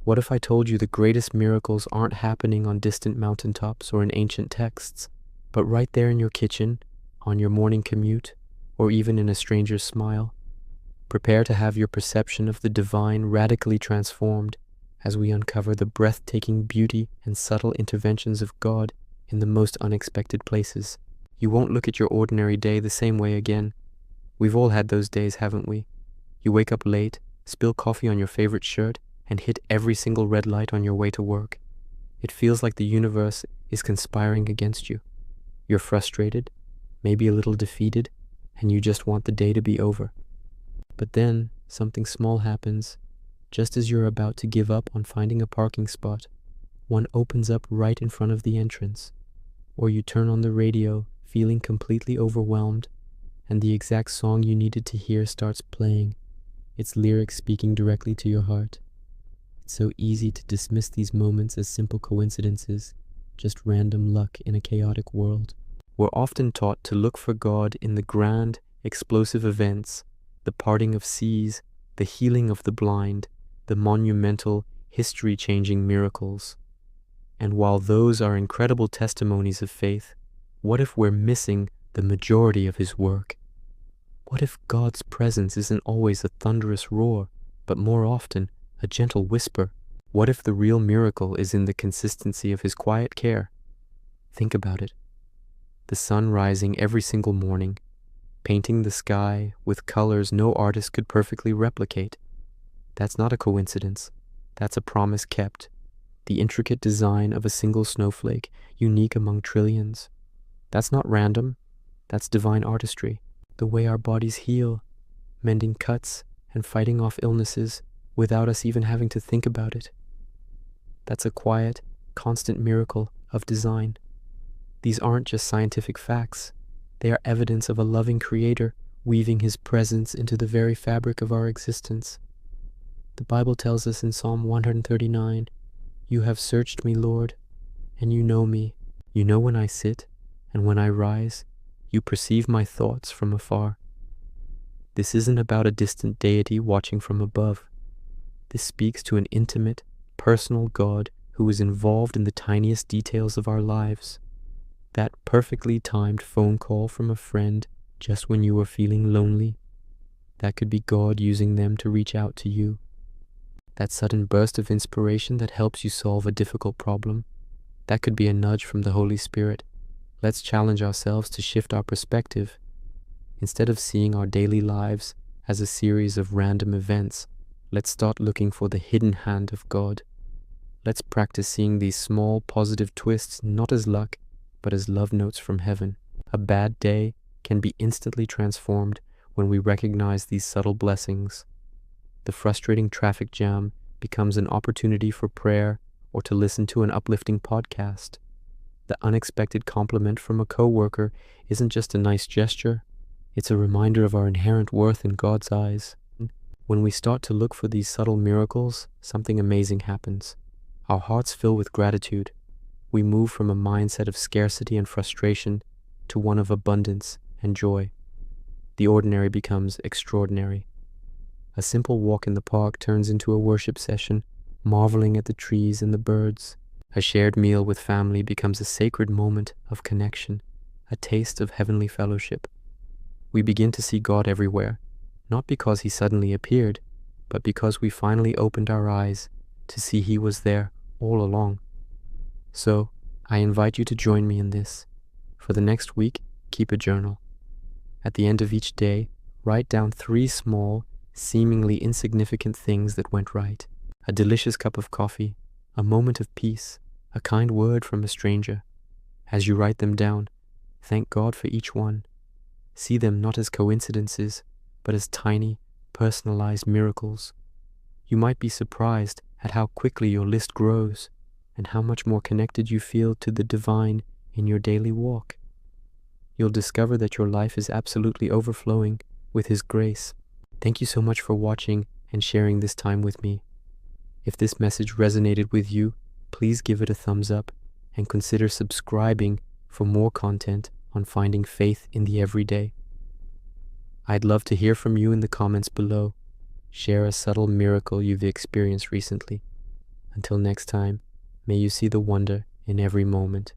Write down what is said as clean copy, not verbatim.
What if I told you the greatest miracles aren't happening on distant mountaintops or in ancient texts, but right there in your kitchen, on your morning commute, or even in a stranger's smile? Prepare to have your perception of the divine radically transformed as we uncover the breathtaking beauty and subtle interventions of God in the most unexpected places. You won't look at your ordinary day the same way again. We've all had those days, haven't we? You wake up late, spill coffee on your favorite shirt, and hit every single red light on your way to work. It feels like the universe is conspiring against you. You're frustrated, maybe a little defeated, and you just want the day to be over. But then something small happens. Just as you're about to give up on finding a parking spot, one opens up right in front of the entrance. Or you turn on the radio, feeling completely overwhelmed, and the exact song you needed to hear starts playing, its lyrics speaking directly to your heart. It's so easy to dismiss these moments as simple coincidences, just random luck in a chaotic world. We're often taught to look for God in the grand, explosive events, the parting of seas, the healing of the blind, the monumental, history-changing miracles. And while those are incredible testimonies of faith, what if we're missing the majority of His work? What if God's presence isn't always a thunderous roar, but more often a gentle whisper? What if the real miracle is in the consistency of His quiet care? Think about it. The sun rising every single morning, painting the sky with colors no artist could perfectly replicate. That's not a coincidence. That's a promise kept. The intricate design of a single snowflake, unique among trillions. That's not random. That's divine artistry. The way our bodies heal, mending cuts and fighting off illnesses without us even having to think about it. That's a quiet, constant miracle of design. These aren't just scientific facts. They are evidence of a loving Creator weaving His presence into the very fabric of our existence. The Bible tells us in Psalm 139, "You have searched me, Lord, and you know me. You know when I sit and when I rise. You perceive my thoughts from afar." This isn't about a distant deity watching from above. This speaks to an intimate, personal God who is involved in the tiniest details of our lives. That perfectly timed phone call from a friend just when you were feeling lonely, that could be God using them to reach out to you. That sudden burst of inspiration that helps you solve a difficult problem, that could be a nudge from the Holy Spirit. Let's challenge ourselves to shift our perspective. Instead of seeing our daily lives as a series of random events, let's start looking for the hidden hand of God. Let's practice seeing these small positive twists not as luck, but as love notes from heaven. A bad day can be instantly transformed when we recognize these subtle blessings. The frustrating traffic jam becomes an opportunity for prayer or to listen to an uplifting podcast. The unexpected compliment from a coworker isn't just a nice gesture, it's a reminder of our inherent worth in God's eyes. When we start to look for these subtle miracles, something amazing happens. Our hearts fill with gratitude. We move from a mindset of scarcity and frustration to one of abundance and joy. The ordinary becomes extraordinary. A simple walk in the park turns into a worship session, marveling at the trees and the birds. A shared meal with family becomes a sacred moment of connection, a taste of heavenly fellowship. We begin to see God everywhere, not because He suddenly appeared, but because we finally opened our eyes to see He was there all along. So, I invite you to join me in this. For the next week, keep a journal. At the end of each day, write down 3 small, seemingly insignificant things that went right. A delicious cup of coffee, a moment of peace, a kind word from a stranger. As you write them down, thank God for each one. See them not as coincidences, but as tiny, personalized miracles. You might be surprised at how quickly your list grows and how much more connected you feel to the divine in your daily walk. You'll discover that your life is absolutely overflowing with His grace. Thank you so much for watching and sharing this time with me. If this message resonated with you, please give it a thumbs up and consider subscribing for more content on finding faith in the everyday. I'd love to hear from you in the comments below. Share a subtle miracle you've experienced recently. Until next time, may you see the wonder in every moment.